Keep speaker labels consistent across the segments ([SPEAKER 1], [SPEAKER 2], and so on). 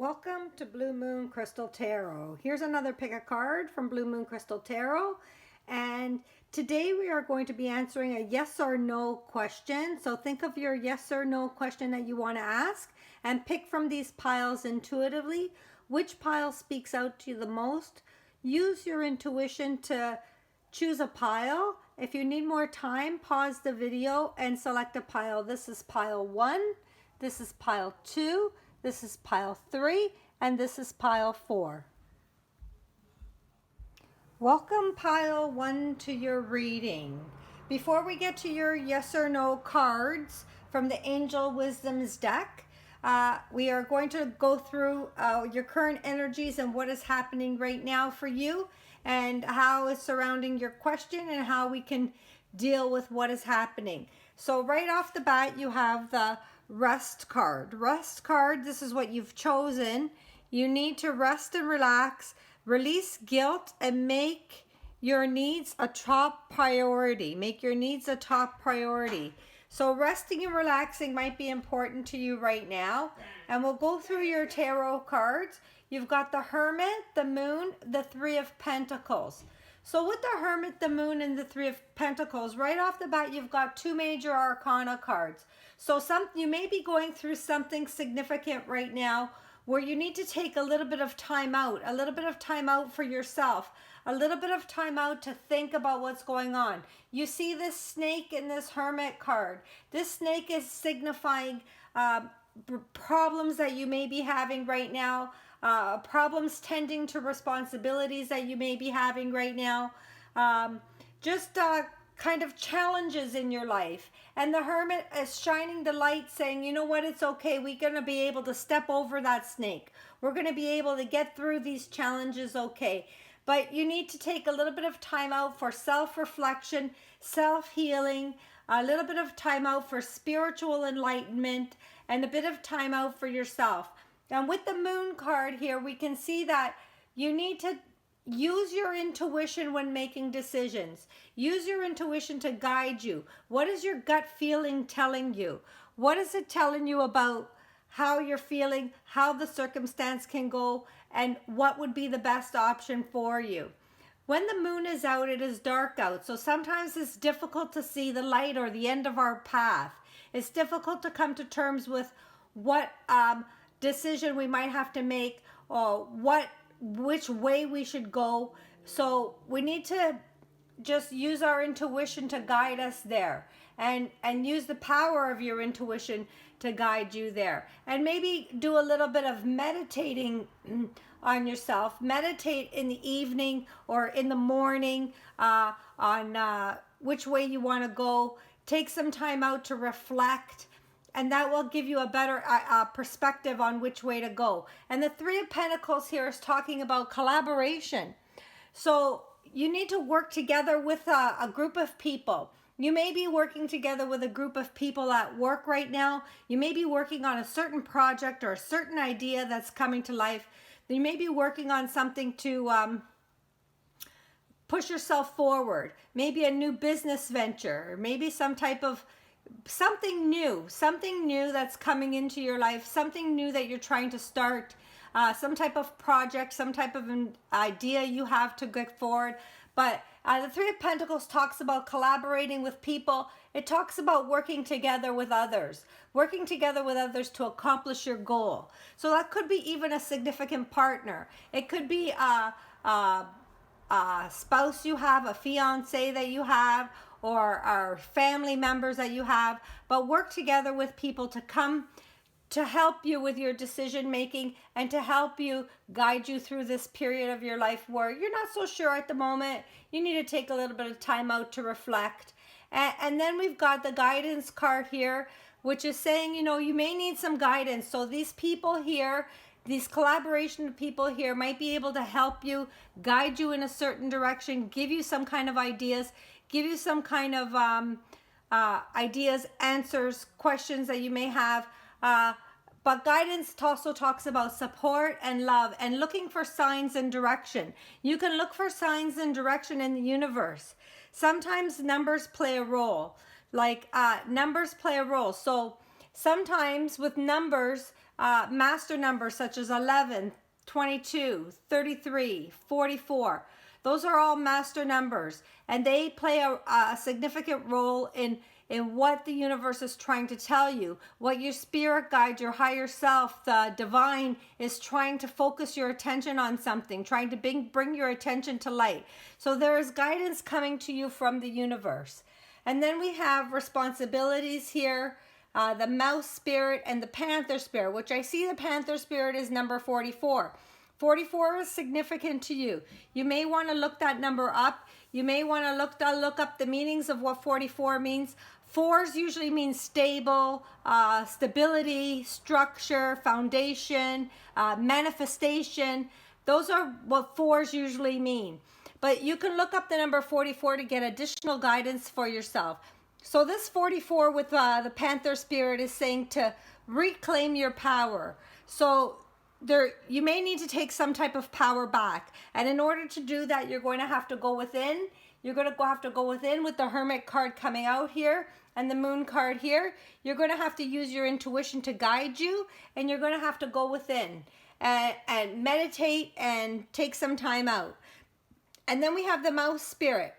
[SPEAKER 1] Welcome to Blue Moon Crystal Tarot. Here's another pick a card from Blue Moon Crystal Tarot. And today we are going to be answering a yes or no question. So think of your yes or no question that you want to ask and pick from these piles intuitively. Which pile speaks out to you the most? Use your intuition to choose a pile. If you need more time, pause the video and select a pile. This is pile 1. This is pile 2. This is pile 3, and this is pile 4. Welcome pile 1 to your reading. Before we get to your yes or no cards from the Angel Wisdom's deck, we are going to go through your current energies and what is happening right now for you and how it's surrounding your question and how we can deal with what is happening. So right off the bat, you have the rest card. Rest card, this is what you've chosen. You need to rest and relax, release guilt, and make your needs a top priority. Make your needs a top priority. So resting and relaxing might be important to you right now. And we'll go through your tarot cards. You've got the Hermit, the Moon, the Three of Pentacles. So with the Hermit, the Moon, and the Three of Pentacles, right off the bat, you've got two major arcana cards. So you may be going through something significant right now where you need to take a little bit of time out for yourself, a little bit of time out to think about what's going on. You see this snake in this Hermit card. This snake is signifying problems that you may be having right now, problems tending to responsibilities that you may be having right now, kind of challenges in your life. And the Hermit is shining the light saying, you know what, it's okay. We're going to be able to step over that snake. We're going to be able to get through these challenges okay. But you need to take a little bit of time out for self-reflection, self-healing, a little bit of time out for spiritual enlightenment, and a bit of time out for yourself. And with the Moon card here, we can see that you need to use your intuition when making decisions. Use your intuition to guide you. What is your gut feeling telling you? What is it telling you about how you're feeling, how the circumstance can go, and what would be the best option for you? When the moon is out, it is dark out. So sometimes it's difficult to see the light or the end of our path. It's difficult to come to terms with what decision we might have to make or which way we should go. So we need to just use our intuition to guide us there, and use the power of your intuition to guide you there. And maybe do a little bit of meditating on yourself. Meditate in the evening or in the morning on which way you want to go. Take some time out to reflect, and that will give you a better perspective on which way to go. And the Three of Pentacles here is talking about collaboration. So you need to work together with a group of people. You may be working together with a group of people at work right now. You may be working on a certain project or a certain idea that's coming to life. You may be working on something to push yourself forward. Maybe a new business venture, or maybe some type of something new that's coming into your life, something new that you're trying to start, some type of project, some type of an idea you have to get forward. But the Three of Pentacles talks about collaborating with people. It talks about working together with others to accomplish your goal. So that could be even a significant partner. It could be a spouse you have, a fiance that you have, or family members that you have, but work together with people to come to help you with your decision making and to help you guide you through this period of your life where you're not so sure at the moment. You need to take a little bit of time out to reflect. And then we've got the guidance card here, which is saying, you know, you may need some guidance. So these people here, these collaboration people here might be able to help you, guide you in a certain direction, give you some kind of ideas, give you some kind of ideas, answers, questions that you may have. But guidance also talks about support and love and looking for signs and direction. You can look for signs and direction in the universe. Sometimes numbers play a role. Numbers play a role. So sometimes with numbers, master numbers such as 11, 22, 33, 44. Those are all master numbers, and they play a significant role in what the universe is trying to tell you, what your spirit guide, your higher self, the divine is trying to focus your attention on something, trying to bring your attention to light. So there is guidance coming to you from the universe. And then we have responsibilities here, the mouse spirit and the panther spirit, which I see the panther spirit is number 44. 44 is significant to you. You may want to look that number up. You may want to look up the meanings of what 44 means. Fours usually mean stable, stability, structure, foundation, manifestation. Those are what fours usually mean. But you can look up the number 44 to get additional guidance for yourself. So this 44 with the panther spirit is saying to reclaim your power. So you may need to take some type of power back. And in order to do that, you're going to have to go within. You're going to have to go within with the Hermit card coming out here and the Moon card here. You're going to have to use your intuition to guide you, and you're going to have to go within and meditate and take some time out. And then we have the mouse spirit.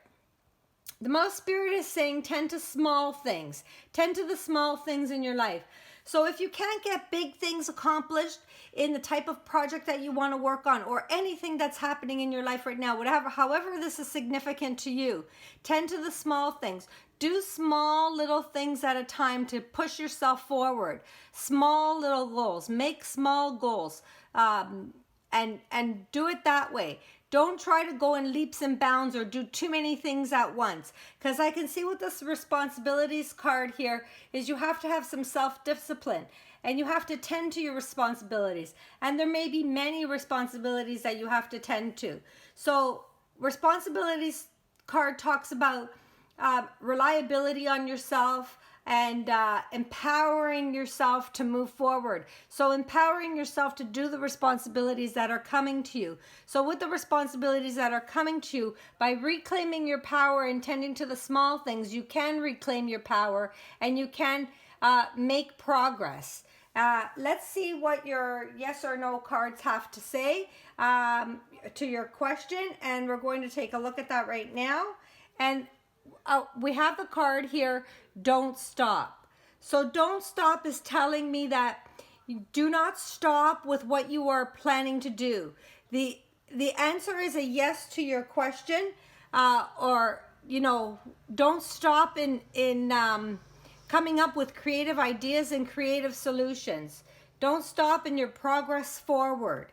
[SPEAKER 1] The mouse spirit is saying tend to small things. Tend to the small things in your life. So if you can't get big things accomplished in the type of project that you want to work on, or anything that's happening in your life right now, however this is significant to you, tend to the small things. Do small little things at a time to push yourself forward. Small little goals. Make small goals, and do it that way. Don't try to go in leaps and bounds or do too many things at once. Because I can see with this responsibilities card here is you have to have some self-discipline. And you have to tend to your responsibilities. And there may be many responsibilities that you have to tend to. So responsibilities card talks about reliability on yourself, and empowering yourself to move forward. So empowering yourself to do the responsibilities that are coming to you. So with the responsibilities that are coming to you, by reclaiming your power and tending to the small things, you can reclaim your power and you can make progress. Let's see what your yes or no cards have to say to your question, and we're going to take a look at that right now. And we have the card here, don't stop. So don't stop is telling me that you do not stop with what you are planning to do. The answer is a yes to your question, or don't stop in coming up with creative ideas and creative solutions. Don't stop in your progress forward.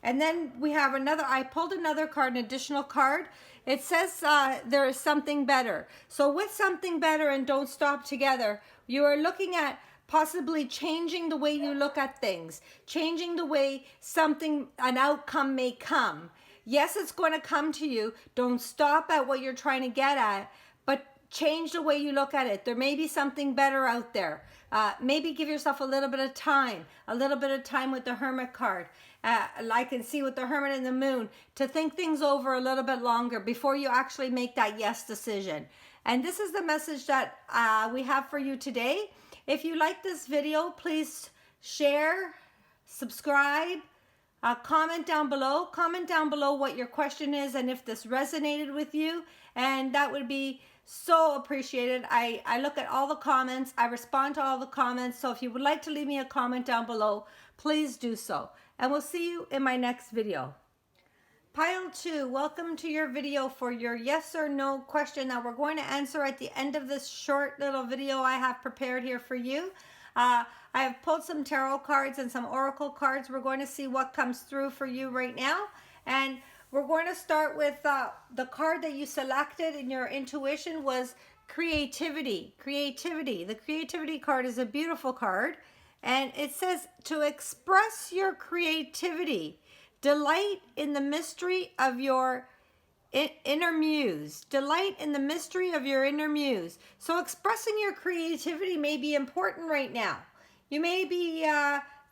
[SPEAKER 1] And then we have I pulled another card, an additional card. It says there is something better. So with something better and don't stop together, you are looking at possibly changing the way you look at things, changing the way an outcome may come. Yes, it's going to come to you. Don't stop at what you're trying to get at, but change the way you look at it. There may be something better out there. Maybe give yourself a little bit of time with the Hermit card. I can see with the Hermit and the Moon, to think things over a little bit longer before you actually make that yes decision. And this is the message that we have for you today. If you like this video, please share, subscribe, comment down below. Comment down below what your question is and if this resonated with you. And that would be so appreciated. I look at all the comments. I respond to all the comments. So if you would like to leave me a comment down below, please do so. And we'll see you in my next video. Pile 2, welcome to your video for your yes or no question that we're going to answer at the end of this short little video I have prepared here for you. I have pulled some tarot cards and some oracle cards. We're going to see what comes through for you right now. And we're going to start with the card that you selected in your intuition was creativity. Creativity. The creativity card is a beautiful card. And it says to express your creativity, delight in the mystery of your inner muse. Delight in the mystery of your inner muse. So expressing your creativity may be important right now. You may be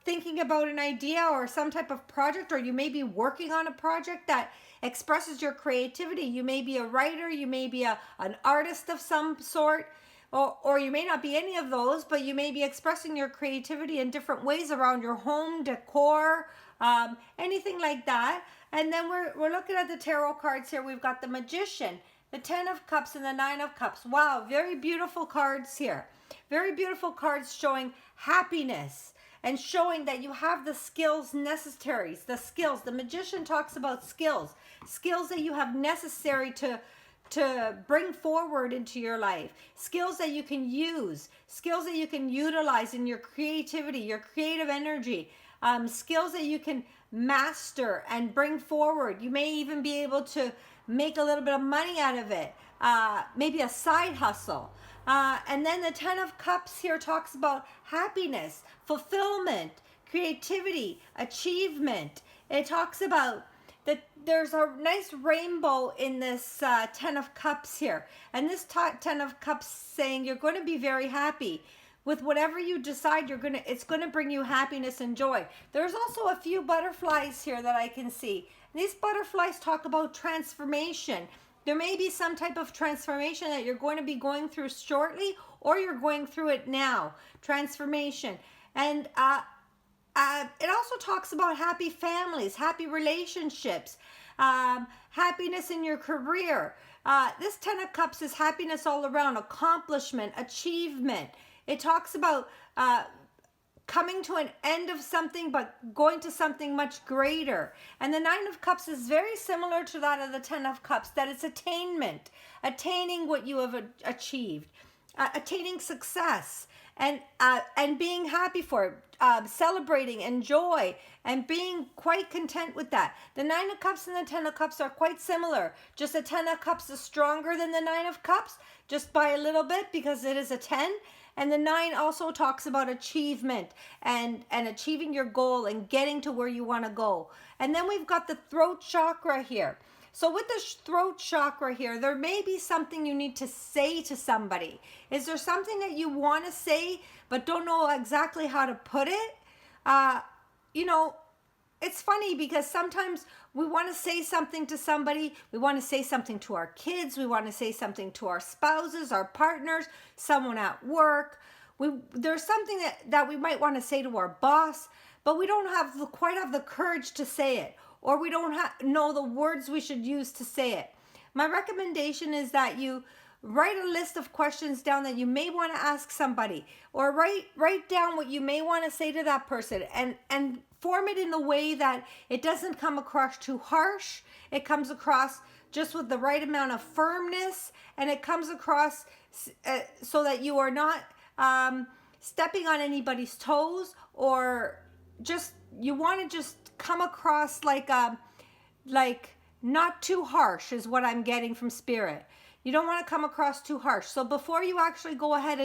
[SPEAKER 1] thinking about an idea or some type of project, or you may be working on a project that expresses your creativity. You may be a writer, you may be an artist of some sort. or you may not be any of those, but you may be expressing your creativity in different ways around your home, decor, anything like that. And then we're looking at the tarot cards here. We've got the Magician, the 10 of Cups, and the 9 of Cups. Wow, very beautiful cards here. Very beautiful cards showing happiness and showing that you have the skills necessary. The skills. The Magician talks about skills. Skills that you have necessary to bring forward into your life. Skills that you can use. Skills that you can utilize in your creativity, your creative energy. Skills that you can master and bring forward. You may even be able to make a little bit of money out of it. Maybe a side hustle. And then the 10 of Cups here talks about happiness, fulfillment, creativity, achievement. It talks about that there's a nice rainbow in this 10 of Cups here. And this 10 of Cups saying you're going to be very happy. With whatever you decide, it's going to bring you happiness and joy. There's also a few butterflies here that I can see. And these butterflies talk about transformation. There may be some type of transformation that you're going to be going through shortly, or you're going through it now. Transformation. And it also talks about happy families, happy relationships, happiness in your career. This 10 of Cups is happiness all around, accomplishment, achievement. It talks about coming to an end of something, but going to something much greater. And the 9 of Cups is very similar to that of the 10 of Cups, that it's attainment, attaining what you have achieved, attaining success, and being happy for it, celebrating and joy, and being quite content with that. The 9 of Cups and the 10 of Cups are quite similar. Just the 10 of Cups is stronger than the 9 of Cups, just by a little bit, because it is a 10. And the 9 also talks about achievement and achieving your goal and getting to where you want to go. And then we've got the throat chakra here. So with the throat chakra here, there may be something you need to say to somebody. Is there something that you want to say but don't know exactly how to put it? It's funny because sometimes we want to say something to somebody. We want to say something to our kids. We want to say something to our spouses, our partners, someone at work. There's something that we might want to say to our boss, but we don't quite have the courage to say it, or we don't know the words we should use to say it. My recommendation is that you write a list of questions down that you may want to ask somebody, or write down what you may want to say to that person, and form it in a way that it doesn't come across too harsh. It comes across just with the right amount of firmness, and it comes across so that you are not stepping on anybody's toes, or you want to just come across like not too harsh is what I'm getting from Spirit. You don't want to come across too harsh. So before you actually go ahead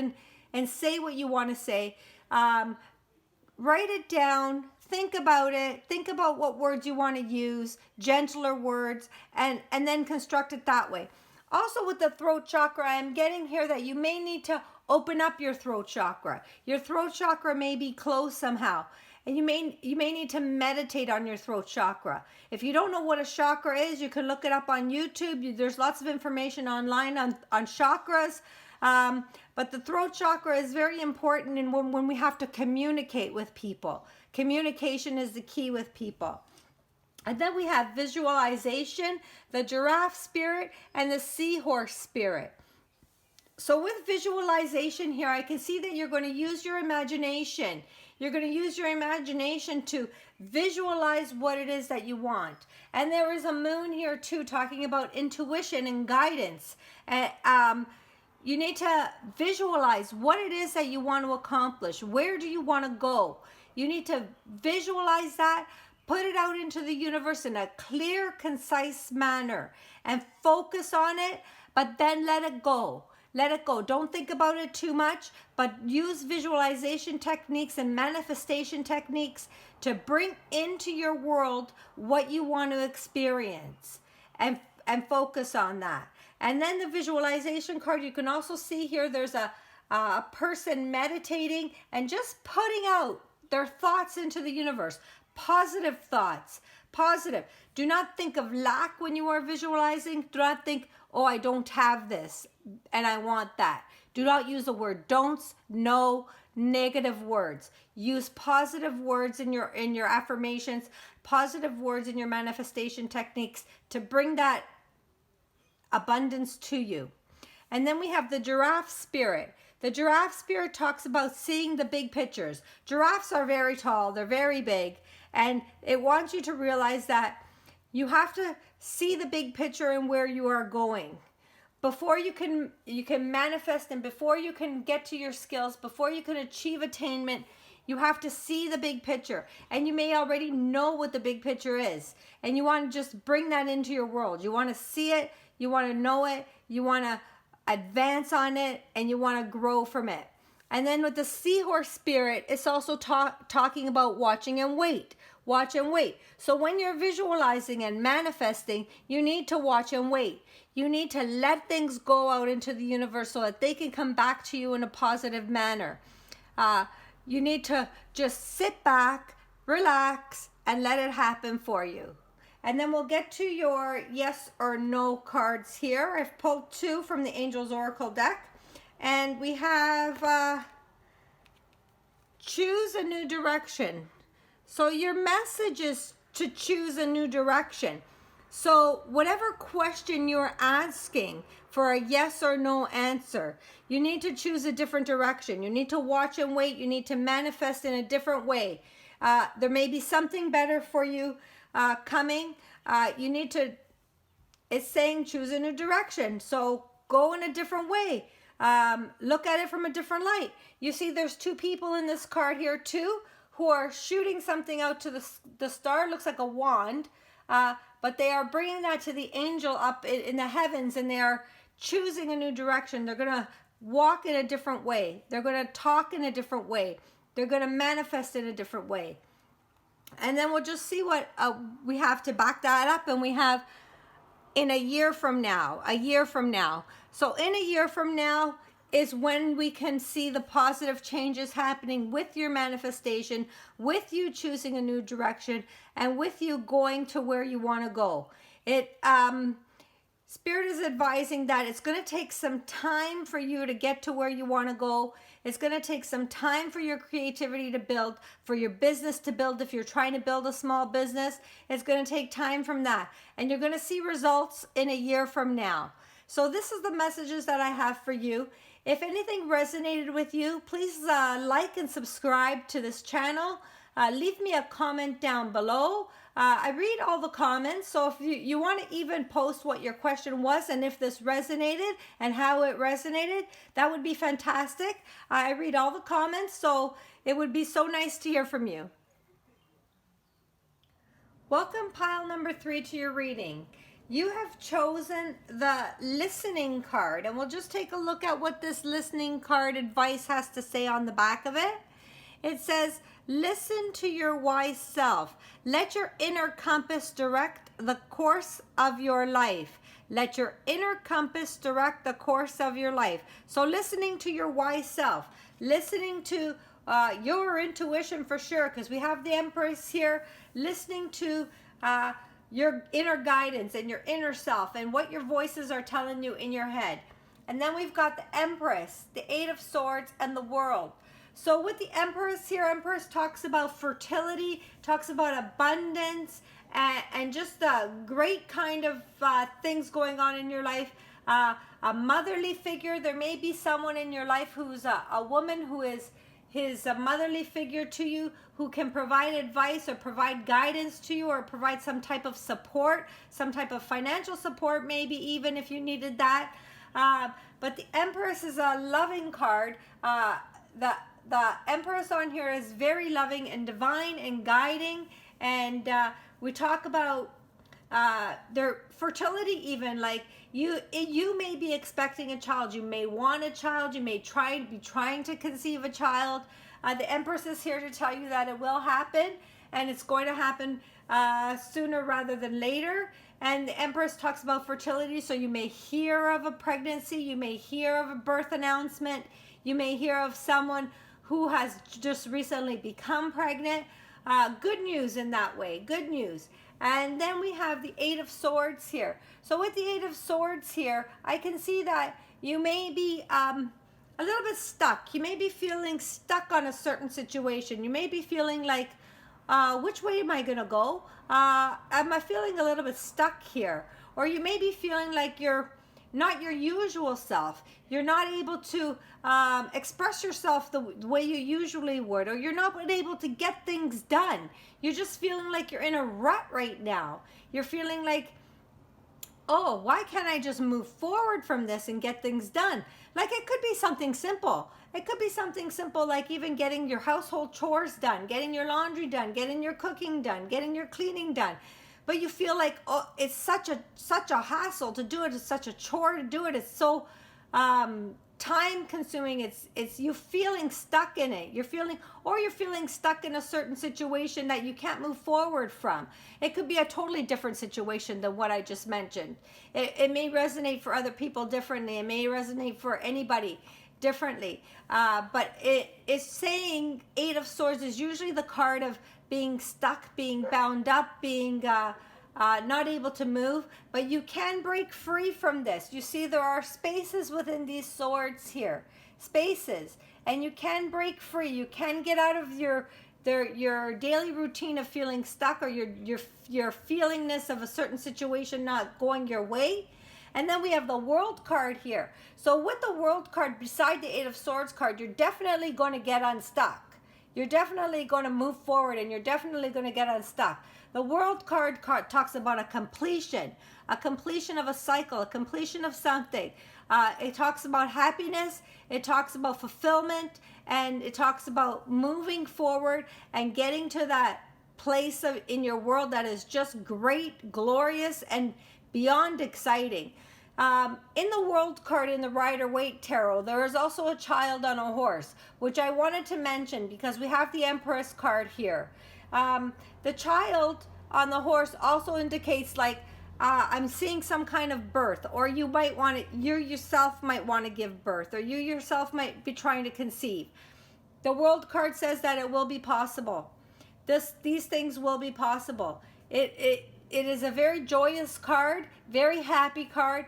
[SPEAKER 1] and say what you want to say, write it down, think about it, think about what words you want to use, gentler words, and then construct it that way. Also with the throat chakra, I'm getting here that you may need to open up your throat chakra. Your throat chakra may be closed somehow. And you may need to meditate on your throat chakra. If you don't know what a chakra is, you can look it up on YouTube. There's lots of information online on chakras. But the throat chakra is very important in when we have to communicate with people. Communication is the key with people. And then we have visualization, the giraffe spirit, and the seahorse spirit. So with visualization here, I can see that you're going to use your imagination. You're going to use your imagination to visualize what it is that you want. And there is a moon here too, talking about intuition and guidance. You need to visualize what it is that you want to accomplish. Where do you want to go? You need to visualize that, put it out into the universe in a clear, concise manner, and focus on it, but then let it go. Let it go. Don't think about it too much, but use visualization techniques and manifestation techniques to bring into your world what you want to experience, and focus on that. And then the visualization card, you can also see here, there's a person meditating and just putting out their thoughts into the universe. Positive thoughts. Positive. Do not think of lack when you are visualizing. Do not think, oh, I don't have this and I want that. Do not use the word don'ts, no, negative words. Use positive words in your affirmations, positive words in your manifestation techniques to bring that abundance to you. And then we have the giraffe spirit. The giraffe spirit talks about seeing the big pictures. Giraffes are very tall, they're very big, and it wants you to realize that you have to see the big picture and where you are going. Before you can manifest, and before you can get to your skills, before you can achieve attainment, you have to see the big picture. And you may already know what the big picture is, and you want to just bring that into your world. You want to see it, you want to know it, you want to advance on it, and you want to grow from it. And then with the seahorse spirit, it's also talking about watching and wait. Watch and wait. So when you're visualizing and manifesting, you need to watch and wait. You need to let things go out into the universe so that they can come back to you in a positive manner. You need to just sit back, relax, and let it happen for you. And then we'll get to your yes or no cards here. I've pulled 2 from the Angels Oracle deck. And we have choose a new direction. So your message is to choose a new direction. So whatever question you're asking for a yes or no answer, you need to choose a different direction. You need to watch and wait. You need to manifest in a different way. There may be something better for you coming. You need to, it's saying choose a new direction. So go in a different way. Look at it from a different light. You see there's 2 people in this card here too, who are shooting something out to the star. It looks like a wand, but they are bringing that to the angel up in the heavens, and they are choosing a new direction. They're going to walk in a different way. They're going to talk in a different way. They're going to manifest in a different way. And then we'll just see what we have to back that up. And we have in a year from now, So in a year from now is when we can see the positive changes happening with your manifestation, with you choosing a new direction, and with you going to where you want to go. Spirit is advising that it's going to take some time for you to get to where you want to go. It's going to take some time for your creativity to build, for your business to build. If you're trying to build a small business, it's going to take time from that. And you're going to see results in a year from now. So this is the messages that I have for you. If anything resonated with you, please like and subscribe to this channel. Leave me a comment down below. I read all the comments, so if you want to even post what your question was and if this resonated and how it resonated, that would be fantastic. I read all the comments, so it would be so nice to hear from you. Welcome pile number 3 to your reading. You have chosen the listening card, and we'll just take a look at what this listening card advice has to say on the back of it. It says, listen to your wise self. Let your inner compass direct the course of your life. Let your inner compass direct the course of your life. So listening to your wise self, listening to your intuition for sure, because we have the Empress here, listening to your inner guidance and your inner self and what your voices are telling you in your head. And then we've got the Empress, the 8 of Swords, and the World. So with the Empress here, Empress talks about fertility, talks about abundance, and just a great kind of things going on in your life. A motherly figure. There may be someone in your life who's a woman who is a motherly figure to you, who can provide advice or provide guidance to you or provide some type of support, some type of financial support, maybe even if you needed that. But the Empress is a loving card. The Empress on here is very loving and divine and guiding. And we talk about their fertility even, like you may be expecting a child, you may want a child, you may be trying to conceive a child. The Empress is here to tell you that it will happen, and it's going to happen sooner rather than later. And the Empress talks about fertility, so you may hear of a pregnancy, you may hear of a birth announcement, you may hear of someone who has just recently become pregnant. Good news in that way, good news. And then we have the 8 of Swords here. So with the 8 of Swords here, I can see that you may be a little bit stuck. You may be feeling stuck on a certain situation. You may be feeling like, which way am I going to go? Am I feeling a little bit stuck here? Or you may be feeling like you're not your usual self. You're not able to express yourself the way you usually would, or you're not able to get things done. You're just feeling like you're in a rut right now. You're feeling like, oh, why can't I just move forward from this and get things done? Like, it could be something simple. It could be something simple like even getting your household chores done, getting your laundry done, getting your cooking done, getting your cleaning done. But you feel like, oh, it's such a hassle to do it. It's such a chore to do it. It's so time consuming. It's you feeling stuck in it. You're feeling stuck in a certain situation that you can't move forward from. It could be a totally different situation than what I just mentioned. It may resonate for other people differently. It may resonate for anybody differently. But it's saying Eight of Swords is usually the card of being stuck, being bound up, being not able to move, but you can break free from this. You see, there are spaces within these swords here, spaces, and you can break free. You can get out of your daily routine of feeling stuck, or your feelingness of a certain situation not going your way. And then we have the World card here. So with the World card beside the Eight of Swords card, you're definitely going to get unstuck. You're definitely going to move forward, and you're definitely going to get unstuck. The World card talks about a completion of a cycle, a completion of something. It talks about happiness, it talks about fulfillment, and it talks about moving forward and getting to that place in your world that is just great, glorious, and beyond exciting. In the World card in the Rider-Waite Tarot, there is also a child on a horse, which I wanted to mention because we have the Empress card here. The child on the horse also indicates like I'm seeing some kind of birth, or you yourself might want to give birth, or you yourself might be trying to conceive. The World card says that it will be possible. These things will be possible. It is a very joyous card, very happy card,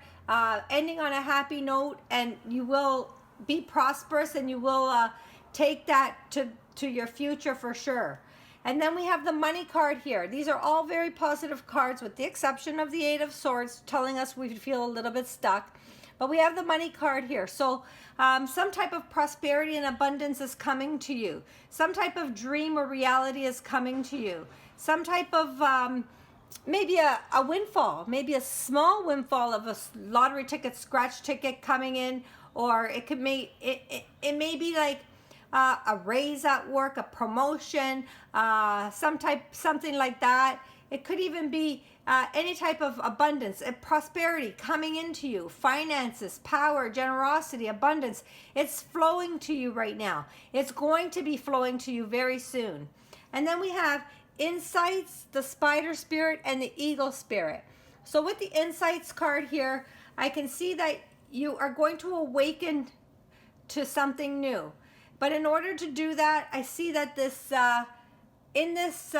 [SPEAKER 1] ending on a happy note, and you will be prosperous, and you will take that to your future for sure. And then we have the Money card here. These are all very positive cards, with the exception of the Eight of Swords, telling us we feel a little bit stuck. But we have the Money card here. So some type of prosperity and abundance is coming to you. Some type of dream or reality is coming to you. Some type of maybe a windfall, maybe a small windfall of a lottery ticket, scratch ticket coming in, or it may be like a raise at work, a promotion, something like that. It could even be any type of abundance, prosperity coming into you, finances, power, generosity, abundance. It's flowing to you right now. It's going to be flowing to you very soon. And then we have Insights, the Spider Spirit, and the Eagle Spirit. So with the Insights card here, I can see that you are going to awaken to something new. But in order to do that, I see that in this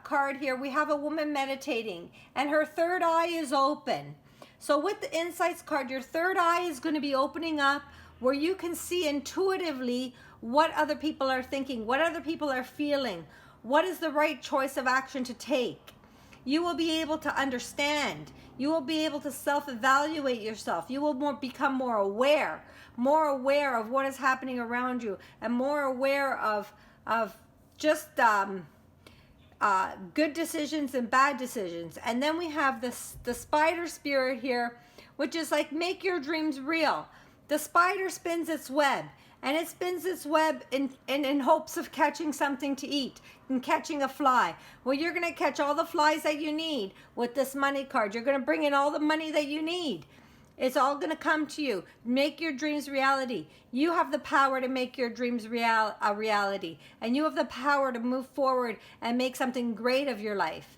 [SPEAKER 1] card here, we have a woman meditating, and her third eye is open. So with the Insights card, your third eye is going to be opening up, where you can see intuitively what other people are thinking, what other people are feeling, what is the right choice of action to take. You will be able to understand. You will be able to self-evaluate yourself. You will become more aware of what is happening around you, and more aware of just good decisions and bad decisions. And then we have the Spider Spirit here, which is like, make your dreams real. The spider spins its web, and it spins its web in hopes of catching something to eat and catching a fly. Well, you're going to catch all the flies that you need with this Money card. You're going to bring in all the money that you need. It's all going to come to you. Make your dreams reality. You have the power to make your dreams a reality. And you have the power to move forward and make something great of your life.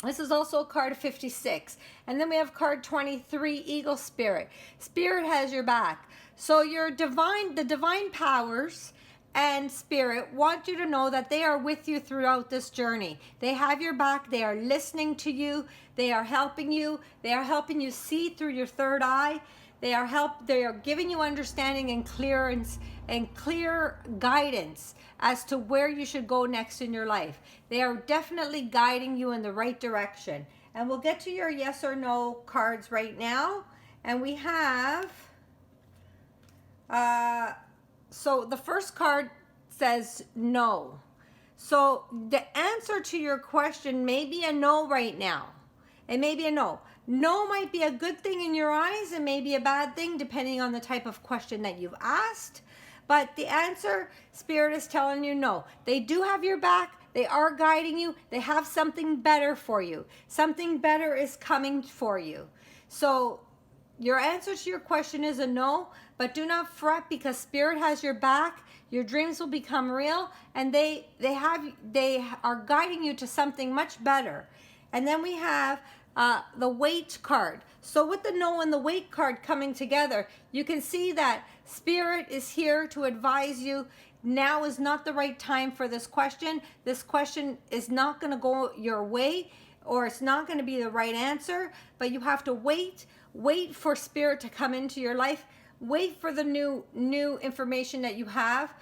[SPEAKER 1] This is also card 56. And then we have card 23, Eagle Spirit. Spirit has your back. So the divine powers and Spirit want you to know that they are with you throughout this journey. They have your back. They are listening to you. They are helping you. They are helping you see through your third eye. They are giving you understanding and clearance and clear guidance as to where you should go next in your life. They are definitely guiding you in the right direction. And we'll get to your yes or no cards right now. And we have, so the first card says no. So the answer to your question may be a no right now. It may be a no. No might be a good thing in your eyes and may be a bad thing depending on the type of question that you've asked. But the answer, Spirit is telling you no. They do have your back. They are guiding you. They have something better for you. Something better is coming for you. So your answer to your question is a no, but do not fret because Spirit has your back. Your dreams will become real, and they are guiding you to something much better. And then we have the wait card. So with the no and the wait card coming together, you can see that Spirit is here to advise you. Now is not the right time for this question. This question is not going to go your way, or it's not going to be the right answer, but you have to wait for Spirit to come into your life. Wait for the new information that you have.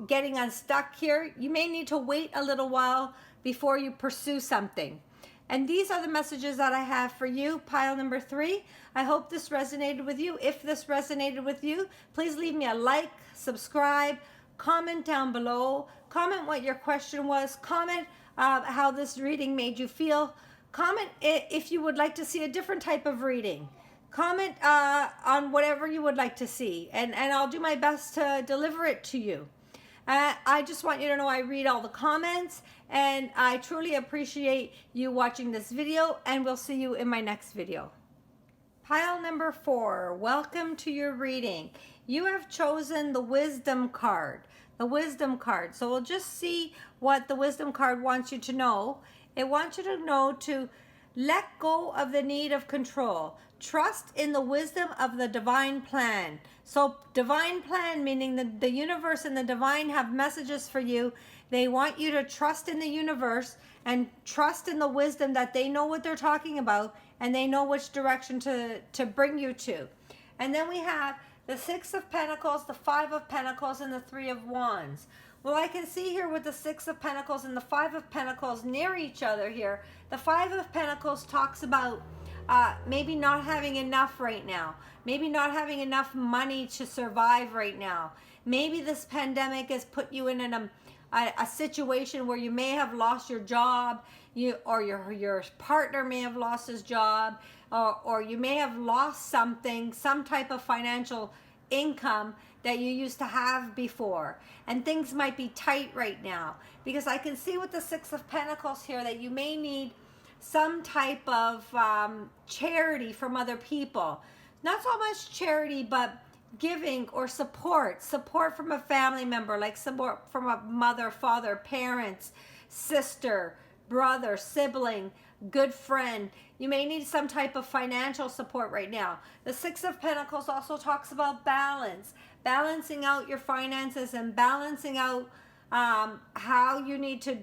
[SPEAKER 1] Getting unstuck here, you may need to wait a little while before you pursue something. And these are the messages that I have for you, pile number 3. I hope this resonated with you. If this resonated with you, please leave me a like, subscribe, comment down below, comment what your question was, comment how this reading made you feel, comment if you would like to see a different type of reading. Comment on whatever you would like to see, and I'll do my best to deliver it to you. I just want you to know I read all the comments, and I truly appreciate you watching this video, and we'll see you in my next video. Pile number 4, welcome to your reading. You have chosen the wisdom card. The wisdom card. So we'll just see what the wisdom card wants you to know. It wants you to know to let go of the need of control. Trust in the wisdom of the divine plan. So divine plan, meaning the universe and the divine have messages for you. They want you to trust in the universe and trust in the wisdom that they know what they're talking about, and they know which direction to bring you to. And then we have the 6 of Pentacles, the 5 of Pentacles, and the 3 of Wands. Well, I can see here with the 6 of Pentacles and the 5 of Pentacles near each other here. The 5 of Pentacles talks about maybe not having enough right now. Maybe not having enough money to survive right now. Maybe this pandemic has put you in a situation where you may have lost your job, or your partner may have lost his job, or you may have lost something, some type of financial income that you used to have before, and things might be tight right now, because I can see with the 6 of Pentacles here that you may need some type of charity from other people. Not so much charity, but giving or support from a family member, like support from a mother, father, parents, sister, brother, sibling, good friend. You may need some type of financial support right now. The 6 of Pentacles also talks about balance, balancing out your finances and balancing out how you need to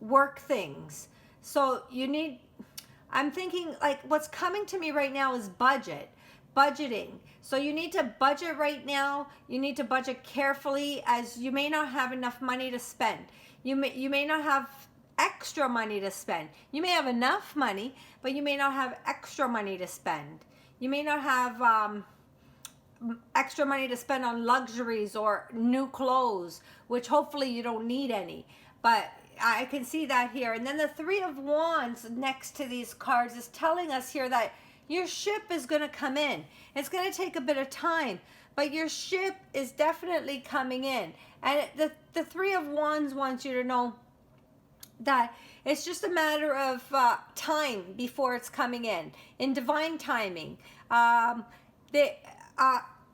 [SPEAKER 1] work things. So I'm thinking, like, what's coming to me right now is budgeting. So you need to budget right now. You need to budget carefully, as you may not have enough money to spend. You may not have extra money to spend. You may have enough money, but you may not have extra money to spend. You may not have extra money to spend on luxuries or new clothes, which hopefully you don't need any. But I can see that here. And then the 3 of Wands next to these cards is telling us here that your ship is going to come in. It's going to take a bit of time, but your ship is definitely coming in. And the 3 of Wands wants you to know that it's just a matter of time before it's coming in divine timing.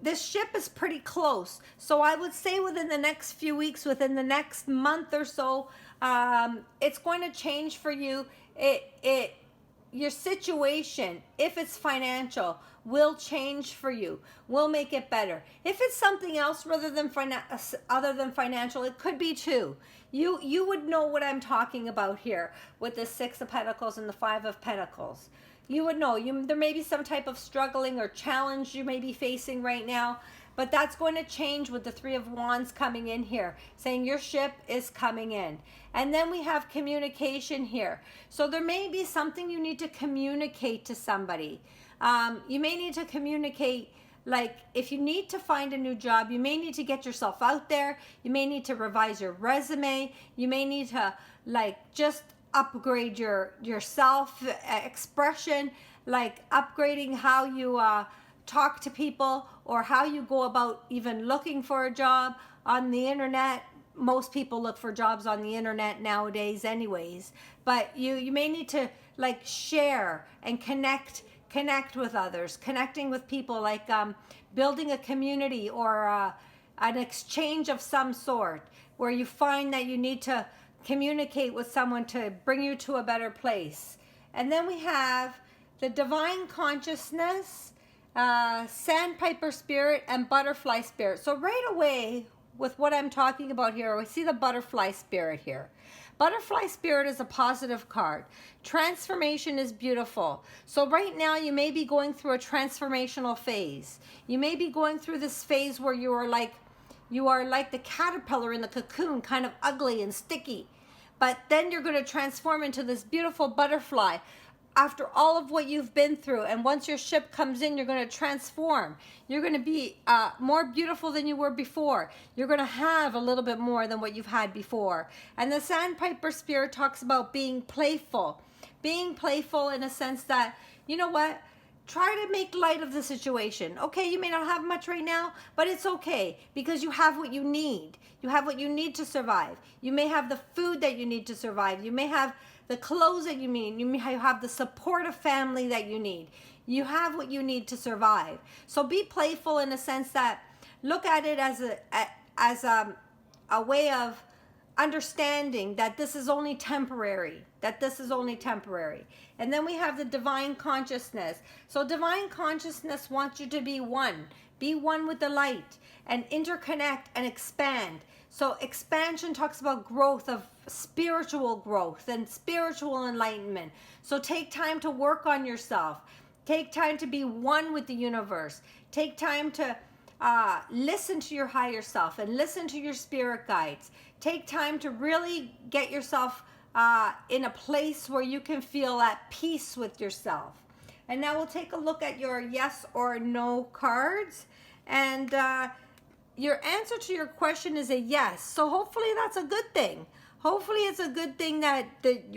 [SPEAKER 1] This ship is pretty close. So I would say within the next few weeks, within the next month or so, it's going to change for you. Your situation, if it's financial, will change for you, will make it better. If it's something else other than financial, it could be too. You would know what I'm talking about here with the 6 of Pentacles and the 5 of Pentacles. you would know. There may be some type of struggling or challenge you may be facing right now, but that's going to change with the Three of Wands coming in here, saying your ship is coming in. And then we have communication here. So there may be something you need to communicate to somebody. You may need to communicate, like if you need to find a new job, you may need to get yourself out there. You may need to revise your resume. You may need to like just upgrade your self expression, like upgrading how you talk to people, or how you go about even looking for a job on the internet. Most people look for jobs on the internet nowadays anyways, but you may need to like share and connect with others, connecting with people, like building a community or an exchange of some sort, where you find that you need to communicate with someone to bring you to a better place. And then we have the divine consciousness, sandpiper spirit, and butterfly spirit. So right away with what I'm talking about here, we see the butterfly spirit here. Butterfly spirit is a positive card. Transformation is beautiful. So right now you may be going through a transformational phase. You may be going through this phase where you are like the caterpillar in the cocoon, kind of ugly and sticky. But then you're going to transform into this beautiful butterfly after all of what you've been through. And once your ship comes in, you're going to transform. You're going to be more beautiful than you were before. You're going to have a little bit more than what you've had before. And the sandpiper spirit talks about being playful. Being playful in a sense that, you know what? Try to make light of the situation. Okay, you may not have much right now, but it's okay because you have what you need. You have what you need to survive. You may have the food that you need to survive. You may have the clothes that you need. You may have the supportive family that you need. You have what you need to survive. So be playful in a sense that look at it as a way of understanding that this is only temporary, And then we have the divine consciousness. So divine consciousness wants you to be one with the light, and interconnect and expand. So expansion talks about growth, of spiritual growth and spiritual enlightenment. So take time to work on yourself. Take time to be one with the universe. Take time to listen to your higher self and listen to your spirit guides. Take time to really get yourself in a place where you can feel at peace with yourself. And now we'll take a look at your yes or no cards. And your answer to your question is a yes. So hopefully that's a good thing. Hopefully it's a good thing that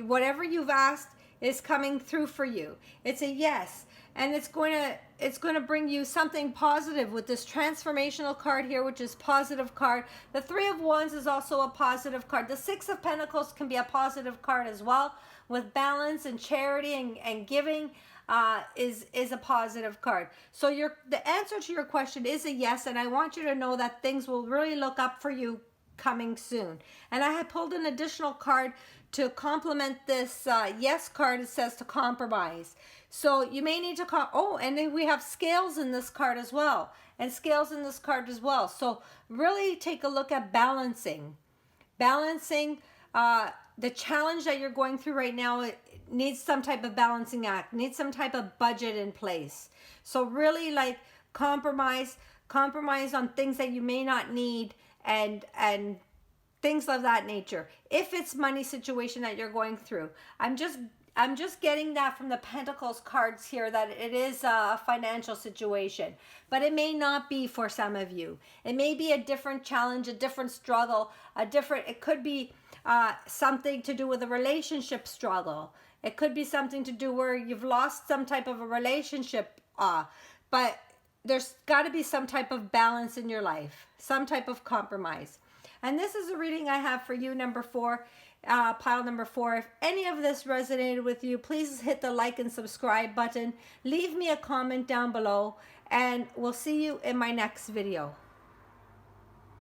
[SPEAKER 1] whatever you've asked is coming through for you. It's a yes. And it's going to bring you something positive with this transformational card here, which is positive card. The Three of Wands is also a positive card. The Six of Pentacles can be a positive card as well, with balance and charity and giving is a positive card. So the answer to your question is a yes, and I want you to know that things will really look up for you coming soon. And I have pulled an additional card to complement this yes card. It says to compromise. So you may need to and then we have scales in this card as well, So really take a look at balancing the challenge that you're going through right now. It needs some type of balancing act, needs some type of budget in place. So really like compromise on things that you may not need, and things of that nature. If it's money situation that you're going through, I'm just getting that from the Pentacles cards here, that it is a financial situation, but it may not be for some of you. It may be a different challenge, a different struggle, it could be something to do with a relationship struggle. It could be something to do where you've lost some type of a relationship, but there's got to be some type of balance in your life, some type of compromise. And this is a reading I have for you, number 4. Pile number 4. If any of this resonated with you, please hit the like and subscribe button. Leave me a comment down below, and we'll see you in my next video.